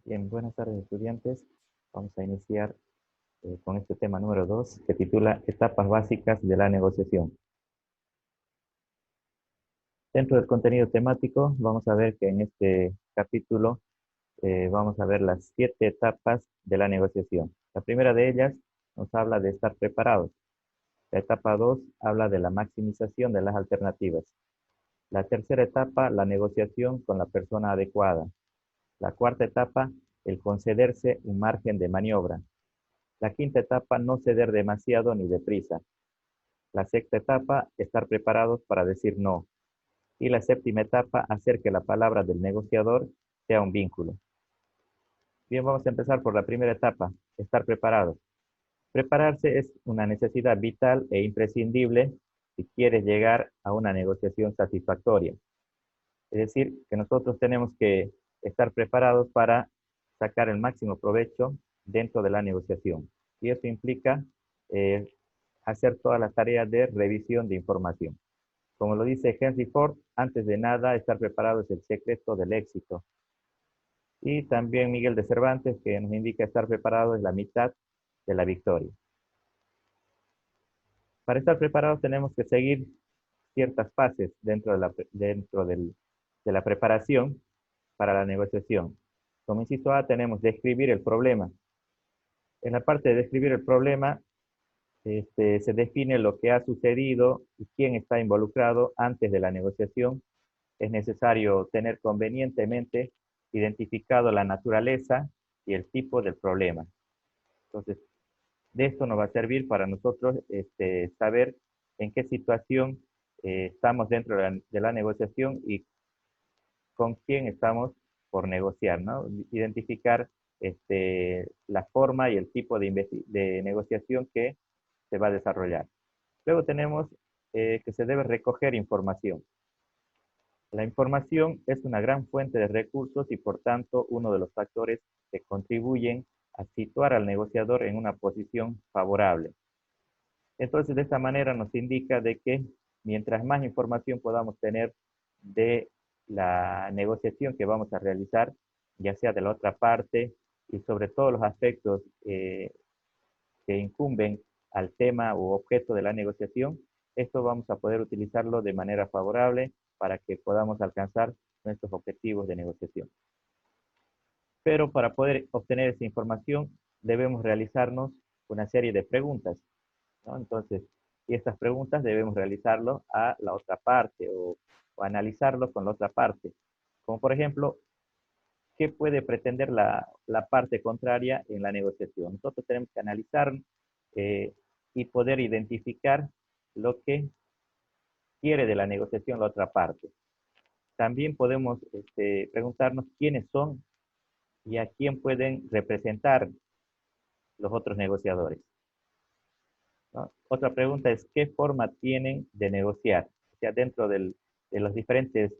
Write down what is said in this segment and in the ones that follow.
Bien, buenas tardes estudiantes. Vamos a iniciar con este tema número 2 que titula Etapas básicas de la negociación. Dentro del contenido temático vamos a ver que en este capítulo vamos a ver las 7 etapas de la negociación. La primera de ellas nos habla de estar preparados. La etapa 2 habla de la maximización de las alternativas. La tercera etapa, la negociación con la persona adecuada. La cuarta etapa, el concederse un margen de maniobra. La quinta etapa, no ceder demasiado ni deprisa. La sexta etapa, estar preparados para decir no. Y la séptima etapa, hacer que la palabra del negociador sea un vínculo. Bien, vamos a empezar por la primera etapa, estar preparados. Prepararse es una necesidad vital e imprescindible si quieres llegar a una negociación satisfactoria. Es decir, que nosotros tenemos que estar preparados para sacar el máximo provecho dentro de la negociación. Y eso implica eh, hacer todas las tareas de revisión de información. Como lo dice Henry Ford, antes de nada, estar preparado es el secreto del éxito. Y también Miguel de Cervantes, que nos indica estar preparado es la mitad de la victoria. Para estar preparados tenemos que seguir ciertas fases de la preparación para la negociación. Como inciso A tenemos describir el problema. En la parte de describir el problema, se define lo que ha sucedido y quién está involucrado antes de la negociación. Es necesario tener convenientemente identificado la naturaleza y el tipo del problema. Entonces, de esto nos va a servir para nosotros saber en qué situación estamos dentro de la negociación y con quién estamos por negociar, ¿no? Identificar la forma y el tipo de negociación que se va a desarrollar. Luego tenemos que se debe recoger información. La información es una gran fuente de recursos y por tanto uno de los factores que contribuyen a situar al negociador en una posición favorable. Entonces, de esta manera nos indica de que mientras más información podamos tener de la negociación que vamos a realizar, ya sea de la otra parte y sobre todos los aspectos que incumben al tema u objeto de la negociación, esto vamos a poder utilizarlo de manera favorable para que podamos alcanzar nuestros objetivos de negociación. Pero para poder obtener esa información debemos realizarnos una serie de preguntas, ¿no? Entonces, y estas preguntas debemos realizarlo a la otra parte o analizarlo con la otra parte. Como por ejemplo, ¿qué puede pretender la parte contraria en la negociación? Nosotros tenemos que analizar eh, y poder identificar lo que quiere de la negociación la otra parte. También podemos preguntarnos quiénes son y a quién pueden representar los otros negociadores, ¿no? Otra pregunta es, ¿qué forma tienen de negociar? O sea, de los diferentes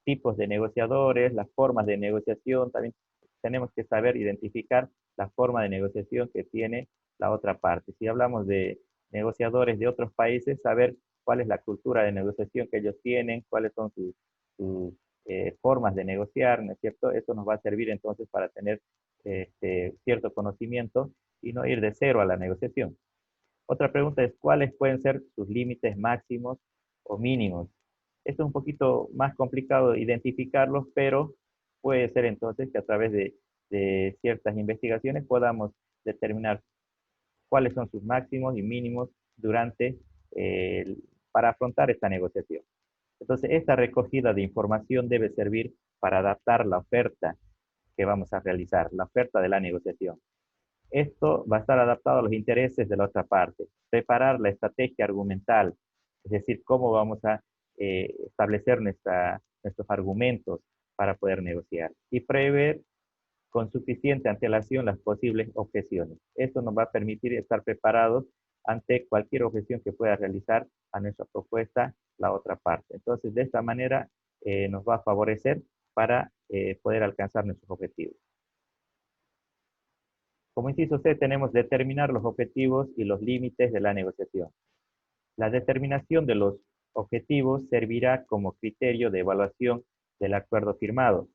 tipos de negociadores, las formas de negociación, también tenemos que saber identificar la forma de negociación que tiene la otra parte. Si hablamos de negociadores de otros países, saber cuál es la cultura de negociación que ellos tienen, cuáles son sus formas de negociar, ¿no es cierto? Eso nos va a servir entonces para tener cierto conocimiento y no ir de cero a la negociación. Otra pregunta es, ¿cuáles pueden ser sus límites máximos o mínimos? Esto es un poquito más complicado de identificarlos, pero puede ser entonces que a través de ciertas investigaciones podamos determinar cuáles son sus máximos y mínimos durante, para afrontar esta negociación. Entonces, esta recogida de información debe servir para adaptar la oferta que vamos a realizar, la oferta de la negociación. Esto va a estar adaptado a los intereses de la otra parte. Preparar la estrategia argumental, es decir, cómo vamos a establecer nuestros argumentos para poder negociar. Y prever con suficiente antelación las posibles objeciones. Esto nos va a permitir estar preparados ante cualquier objeción que pueda realizar a nuestra propuesta la otra parte. Entonces, de esta manera nos va a favorecer para poder alcanzar nuestros objetivos. Como inciso C, tenemos determinar los objetivos y los límites de la negociación. La determinación de los objetivos servirá como criterio de evaluación del acuerdo firmado.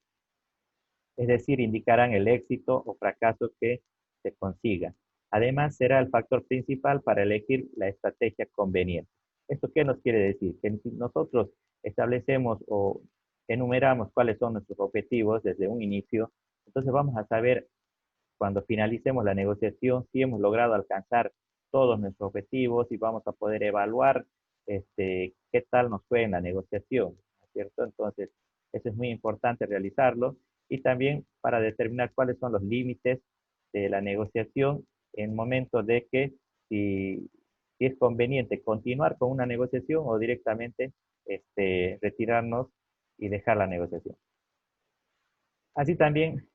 es decir, indicarán el éxito o fracaso que se consiga. Además, será el factor principal para elegir la estrategia conveniente. ¿Esto qué nos quiere decir? Que si nosotros establecemos o enumeramos cuáles son nuestros objetivos desde un inicio, entonces vamos a saber cuando finalicemos la negociación si hemos logrado alcanzar todos nuestros objetivos y vamos a poder evaluar qué tal nos fue en la negociación, ¿no es cierto? Entonces, eso es muy importante realizarlo y también para determinar cuáles son los límites de la negociación en momentos de que si es conveniente continuar con una negociación o directamente retirarnos y dejar la negociación. Así también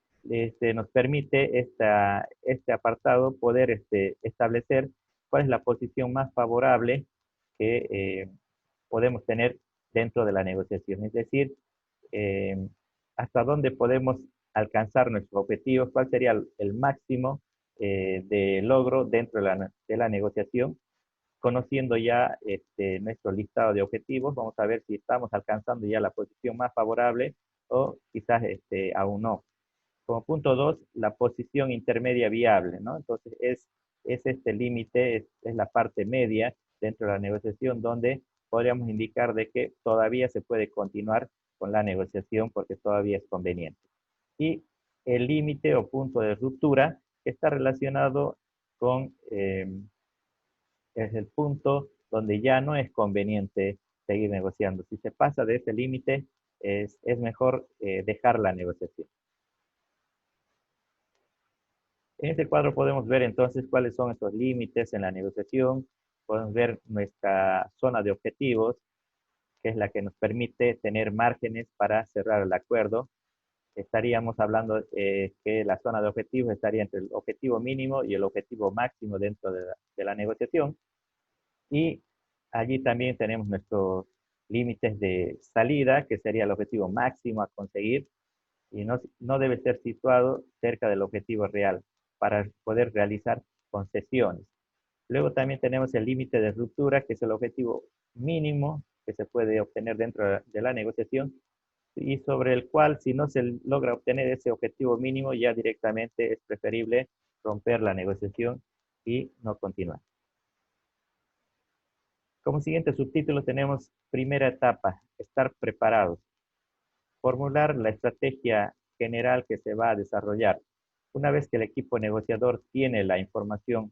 nos permite este apartado poder establecer cuál es la posición más favorable que podemos tener dentro de la negociación. Es decir, eh, hasta dónde podemos alcanzar nuestros objetivos, cuál sería el máximo de logro dentro de la negociación. Conociendo ya nuestro listado de objetivos, vamos a ver si estamos alcanzando ya la posición más favorable o quizás aún no. Como punto 2, la posición intermedia viable, ¿no? Entonces, es este límite, es la parte media dentro de la negociación donde podríamos indicar de que todavía se puede continuar con la negociación porque todavía es conveniente. Y el límite o punto de ruptura está relacionado con, es el punto donde ya no es conveniente seguir negociando. Si se pasa de ese límite, es mejor dejar la negociación. En este cuadro podemos ver entonces cuáles son estos límites en la negociación. Podemos ver nuestra zona de objetivos, que es la que nos permite tener márgenes para cerrar el acuerdo. Estaríamos hablando que la zona de objetivos estaría entre el objetivo mínimo y el objetivo máximo dentro de la negociación. Y allí también tenemos nuestros límites de salida, que sería el objetivo máximo a conseguir y no debe ser situado cerca del objetivo real para poder realizar concesiones. Luego también tenemos el límite de ruptura, que es el objetivo mínimo que se puede obtener dentro de la negociación y sobre el cual, si no se logra obtener ese objetivo mínimo, ya directamente es preferible romper la negociación y no continuar. Como siguiente subtítulo tenemos primera etapa, estar preparados. Formular la estrategia general que se va a desarrollar. Una vez que el equipo negociador tiene la información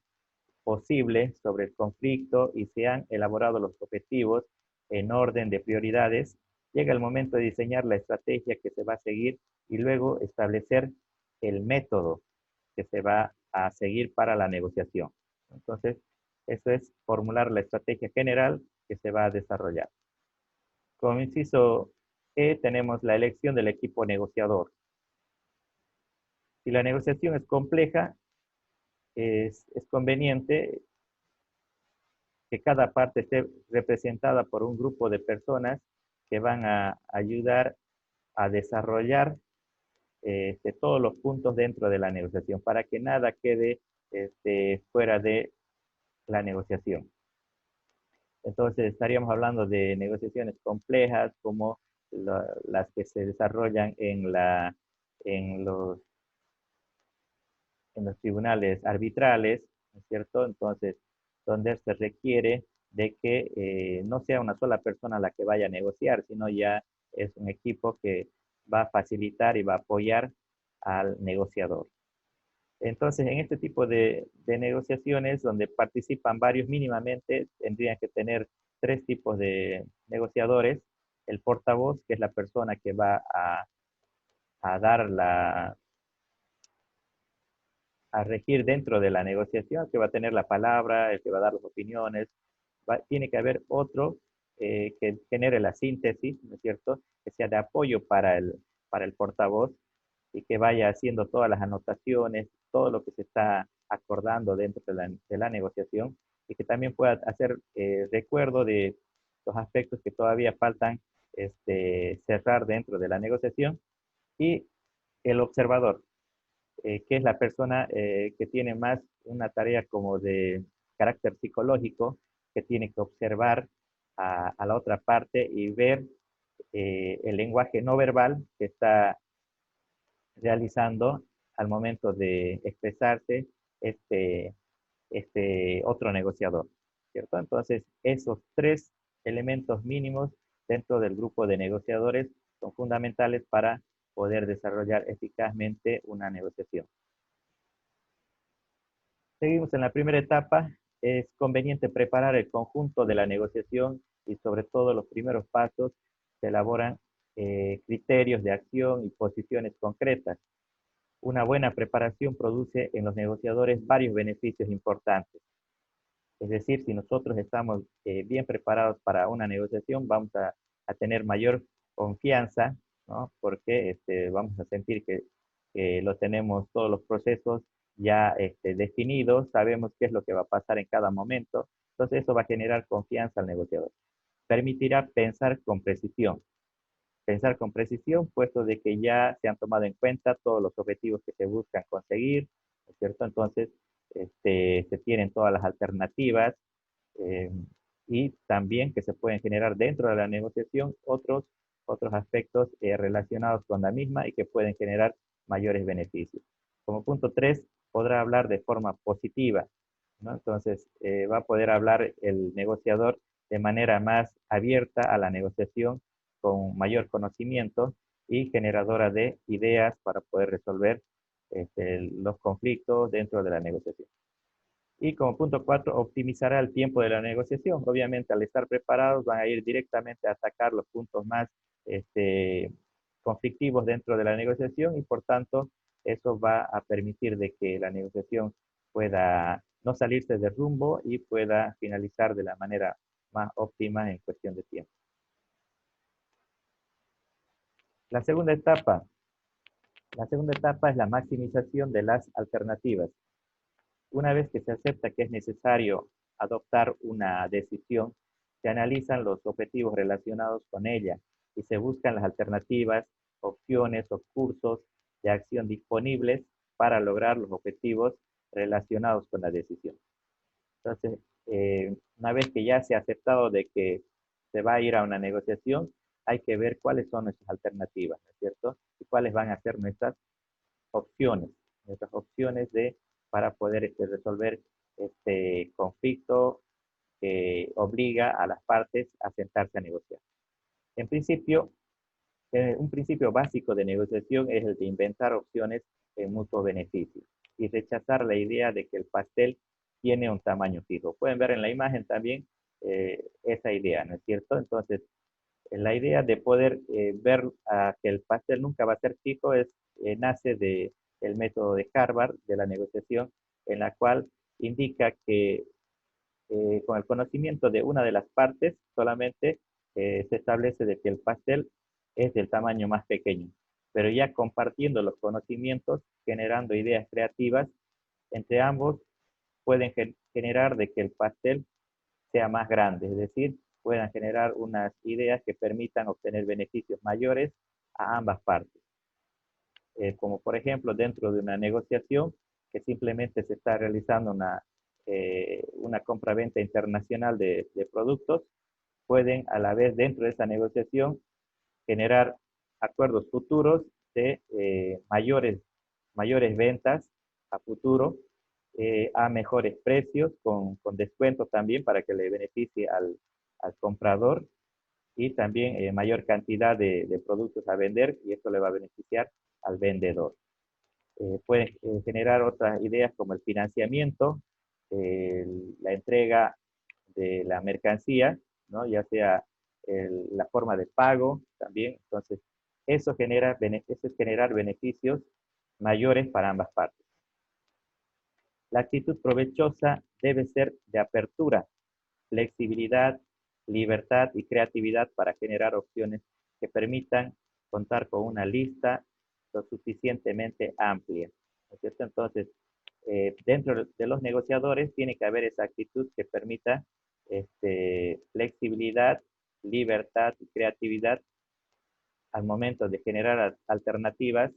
posible sobre el conflicto y se han elaborado los objetivos en orden de prioridades, llega el momento de diseñar la estrategia que se va a seguir y luego establecer el método que se va a seguir para la negociación. Entonces, eso es formular la estrategia general que se va a desarrollar. Como inciso E, tenemos la elección del equipo negociador. Si la negociación es compleja, es conveniente que cada parte esté representada por un grupo de personas que van a ayudar a desarrollar todos los puntos dentro de la negociación para que nada quede fuera de la negociación. Entonces estaríamos hablando de negociaciones complejas como las que se desarrollan en los tribunales arbitrales, ¿no es cierto? Entonces, donde se requiere de que no sea una sola persona la que vaya a negociar, sino ya es un equipo que va a facilitar y va a apoyar al negociador. Entonces, en este tipo de negociaciones donde participan varios mínimamente, tendrían que tener tres tipos de negociadores. El portavoz, que es la persona que va a dar a regir dentro de la negociación, que va a tener la palabra, el que va a dar las opiniones. Tiene que haber otro que genere la síntesis, ¿no es cierto? Que sea de apoyo para el portavoz y que vaya haciendo todas las anotaciones, todo lo que se está acordando dentro de la negociación y que también pueda hacer recuerdo de los aspectos que todavía faltan cerrar dentro de la negociación y el observador, que es la persona que tiene más una tarea como de carácter psicológico, que tiene que observar a la otra parte y ver el lenguaje no verbal que está realizando al momento de expresarse este, este otro negociador, ¿cierto? Entonces, esos tres elementos mínimos dentro del grupo de negociadores son fundamentales para poder desarrollar eficazmente una negociación. Seguimos en la primera etapa. Es conveniente preparar el conjunto de la negociación y sobre todo los primeros pasos se elaboran criterios de acción y posiciones concretas. Una buena preparación produce en los negociadores varios beneficios importantes. Es decir, si nosotros estamos bien preparados para una negociación, vamos a tener mayor confianza, ¿no? Porque vamos a sentir que lo tenemos todos los procesos ya definidos, sabemos qué es lo que va a pasar en cada momento. Entonces, eso va a generar confianza al negociador. Permitirá pensar con precisión, puesto de que ya se han tomado en cuenta todos los objetivos que se buscan conseguir, ¿no es cierto? Entonces, se tienen todas las alternativas eh, y también que se pueden generar dentro de la negociación otros aspectos relacionados con la misma y que pueden generar mayores beneficios. Como punto 3, podrá hablar de forma positiva, ¿no? Entonces, va a poder hablar el negociador de manera más abierta a la negociación, con mayor conocimiento y generadora de ideas para poder resolver los conflictos dentro de la negociación. Y como punto 4, optimizará el tiempo de la negociación. Obviamente, al estar preparados, van a ir directamente a atacar los puntos más conflictivos dentro de la negociación y por tanto, eso va a permitir de que la negociación pueda no salirse de rumbo y pueda finalizar de la manera más óptima en cuestión de tiempo. La segunda etapa. La segunda etapa es la maximización de las alternativas. Una vez que se acepta que es necesario adoptar una decisión, se analizan los objetivos relacionados con ella y se buscan las alternativas, opciones o cursos de acción disponibles para lograr los objetivos relacionados con la decisión. Entonces, una vez que ya se ha aceptado de que se va a ir a una negociación, hay que ver cuáles son nuestras alternativas, ¿no es cierto? Y cuáles van a ser opciones, nuestras opciones para poder resolver este conflicto que obliga a las partes a sentarse a negociar. En principio, un principio básico de negociación es el de inventar opciones en mutuo beneficio y rechazar la idea de que el pastel tiene un tamaño fijo. Pueden ver en la imagen también esa idea, ¿no es cierto? Entonces, la idea de poder ver que el pastel nunca va a ser fijo nace del método de Harvard, de la negociación, en la cual indica que con el conocimiento de una de las partes solamente se establece de que el pastel es del tamaño más pequeño, pero ya compartiendo los conocimientos, generando ideas creativas, entre ambos pueden generar de que el pastel sea más grande, es decir, puedan generar unas ideas que permitan obtener beneficios mayores a ambas partes. Como por ejemplo, dentro de una negociación que simplemente se está realizando una compra-venta internacional de productos, pueden a la vez dentro de esa negociación generar acuerdos futuros de mayores ventas a futuro, a mejores precios, con descuento también para que le beneficie al comprador y también mayor cantidad de productos a vender y esto le va a beneficiar al vendedor. Puede generar otras ideas como el financiamiento, la entrega de la mercancía, ¿no? Ya sea la forma de pago también. Entonces, eso es generar beneficios mayores para ambas partes. La actitud provechosa debe ser de apertura, flexibilidad, libertad y creatividad para generar opciones que permitan contar con una lista lo suficientemente amplia, ¿no es cierto? Entonces, dentro de los negociadores tiene que haber esa actitud que permita flexibilidad, libertad y creatividad al momento de generar alternativas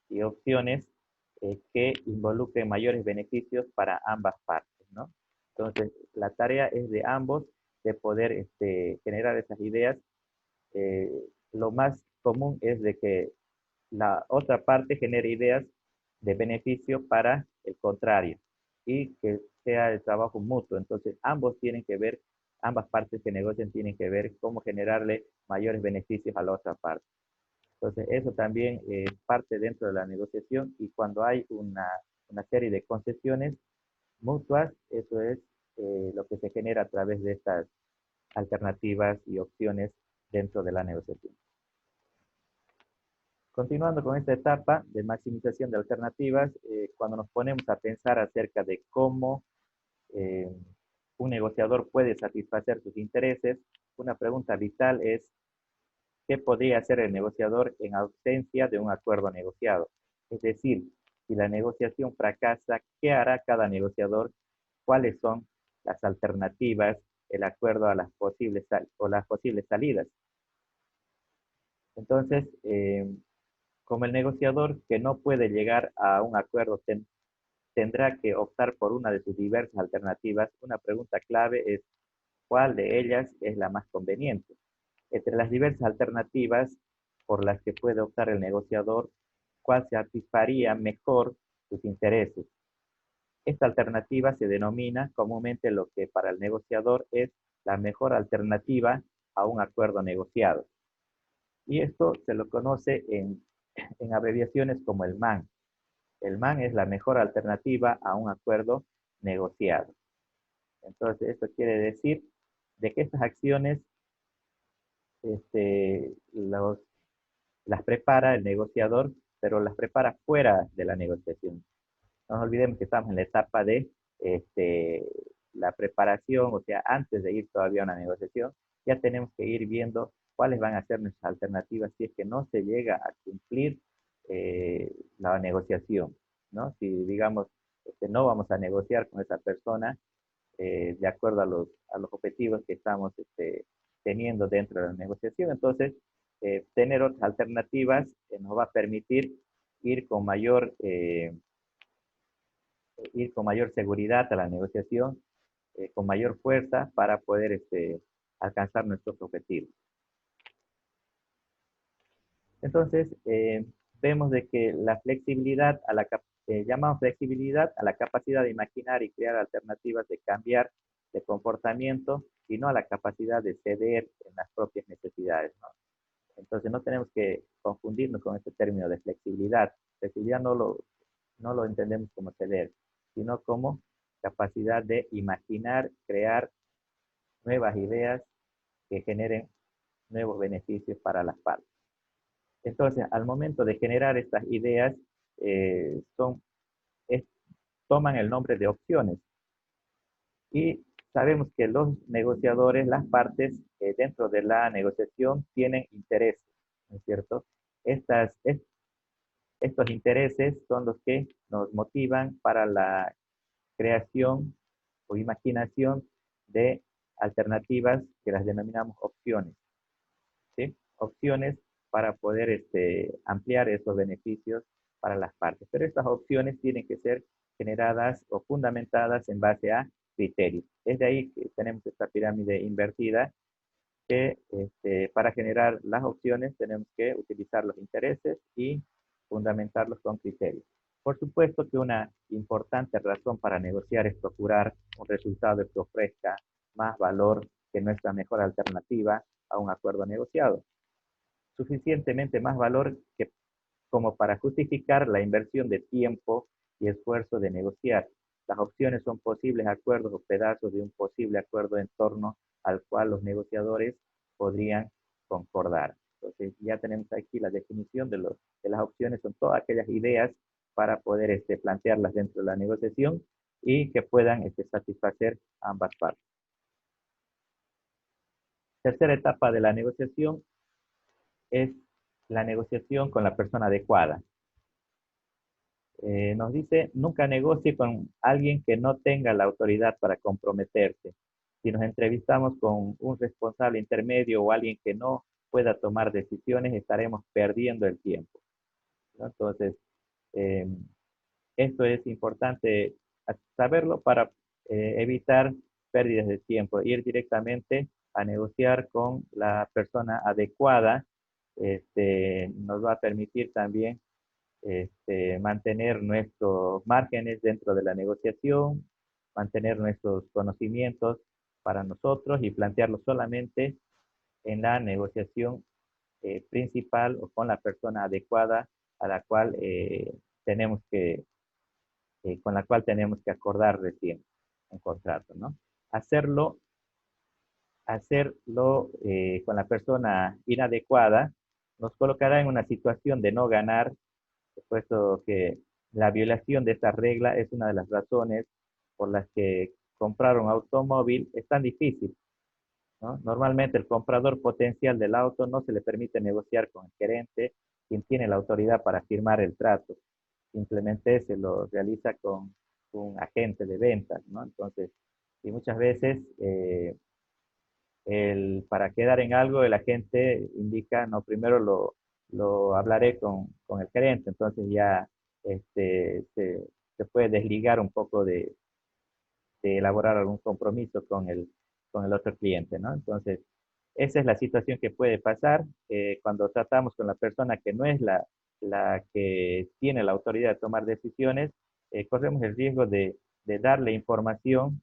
y opciones que involucren mayores beneficios para ambas partes, ¿no? Entonces, la tarea es de ambos de poder generar esas ideas. Lo más común es de que la otra parte genere ideas de beneficio para el contrario y que sea el trabajo mutuo. Entonces, ambos tienen que ver, ambas partes que negocian tienen que ver cómo generarle mayores beneficios a la otra parte. Entonces, eso también es parte dentro de la negociación y cuando hay una serie de concesiones mutuas, eso es lo que se genera a través de estas alternativas y opciones dentro de la negociación. Continuando con esta etapa de maximización de alternativas, cuando nos ponemos a pensar acerca de cómo eh, un negociador puede satisfacer sus intereses, una pregunta vital es, ¿qué podría hacer el negociador en ausencia de un acuerdo negociado? Es decir, si la negociación fracasa, ¿qué hará cada negociador? ¿Cuáles son las alternativas, el acuerdo a las posibles, o las posibles salidas? Entonces, como el negociador que no puede llegar a un acuerdo tendrá que optar por una de sus diversas alternativas, una pregunta clave es ¿cuál de ellas es la más conveniente? Entre las diversas alternativas por las que puede optar el negociador, ¿cuál satisfaría mejor sus intereses? Esta alternativa se denomina comúnmente lo que para el negociador es la mejor alternativa a un acuerdo negociado. Y esto se lo conoce en abreviaciones como el MAN. El MAN es la mejor alternativa a un acuerdo negociado. Entonces, esto quiere decir de que estas acciones las prepara el negociador, pero las prepara fuera de la negociación. No nos olvidemos que estamos en la etapa de este, la preparación, o sea, antes de ir todavía a una negociación, ya tenemos que ir viendo cuáles van a ser nuestras alternativas si es que no se llega a cumplir la negociación, ¿no? Si, digamos, no vamos a negociar con esa persona de acuerdo a los objetivos que estamos teniendo dentro de la negociación, entonces, tener otras alternativas nos va a permitir ir con mayor ir con mayor seguridad a la negociación, con mayor fuerza para poder alcanzar nuestros objetivos. Entonces, vemos de que la flexibilidad, llamamos flexibilidad a la capacidad de imaginar y crear alternativas de cambiar de comportamiento y no a la capacidad de ceder en las propias necesidades, ¿no? Entonces, no tenemos que confundirnos con este término de flexibilidad. Flexibilidad no lo entendemos como ceder, sino como capacidad de imaginar, crear nuevas ideas que generen nuevos beneficios para las partes. Entonces, al momento de generar estas ideas, eh, son, es, toman el nombre de opciones. Y sabemos que los negociadores, las partes dentro de la negociación tienen intereses, ¿no es cierto? Estos intereses son los que nos motivan para la creación o imaginación de alternativas que las denominamos opciones, ¿sí? Opciones para poder ampliar esos beneficios para las partes. Pero estas opciones tienen que ser generadas o fundamentadas en base a criterios. Es de ahí que tenemos esta pirámide invertida que para generar las opciones tenemos que utilizar los intereses y fundamentarlos con criterios. Por supuesto que una importante razón para negociar es procurar un resultado que ofrezca más valor que nuestra mejor alternativa a un acuerdo negociado. Suficientemente más valor que, como para justificar la inversión de tiempo y esfuerzo de negociar. Las opciones son posibles acuerdos o pedazos de un posible acuerdo en torno al cual los negociadores podrían concordar. Entonces, ya tenemos aquí la definición de las opciones, son todas aquellas ideas para poder plantearlas dentro de la negociación y que puedan satisfacer ambas partes. Tercera etapa de la negociación es la negociación con la persona adecuada. Nos dice, nunca negocie con alguien que no tenga la autoridad para comprometerse. Si nos entrevistamos con un responsable intermedio o alguien que no pueda tomar decisiones, estaremos perdiendo el tiempo, ¿no? Entonces, eh, esto es importante saberlo para evitar pérdidas de tiempo, ir directamente a negociar con la persona adecuada nos va a permitir también mantener nuestros márgenes dentro de la negociación, mantener nuestros conocimientos para nosotros y plantearlos solamente en la negociación principal o con la persona adecuada a la cual tenemos con la cual tenemos que acordar recién un contrato, ¿no? Hacerlo, hacerlo con la persona inadecuada nos colocará en una situación de no ganar, puesto que la violación de esta regla es una de las razones por las que comprar un automóvil es tan difícil, ¿no? Normalmente el comprador potencial del auto no se le permite negociar con el gerente, quien tiene la autoridad para firmar el trato. Simplemente se lo realiza con un agente de ventas, ¿no? Entonces, y muchas veces para quedar en algo el agente indica, no, primero lo hablaré con el gerente, entonces ya se puede desligar un poco de elaborar algún compromiso con el otro cliente, ¿no? Entonces, esa es la situación que puede pasar cuando tratamos con la persona que no es la que tiene la autoridad de tomar decisiones, corremos el riesgo de darle información,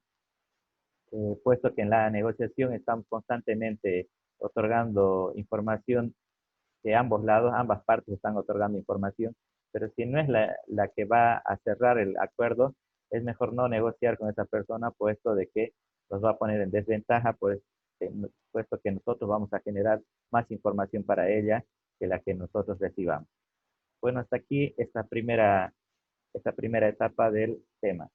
puesto que en la negociación estamos constantemente otorgando información de ambos lados, ambas partes están otorgando información, pero si no es la que va a cerrar el acuerdo, es mejor no negociar con esa persona, puesto de que nos va a poner en desventaja, pues, puesto que nosotros vamos a generar más información para ella que la que nosotros recibamos. Bueno, hasta aquí esta primera etapa del tema.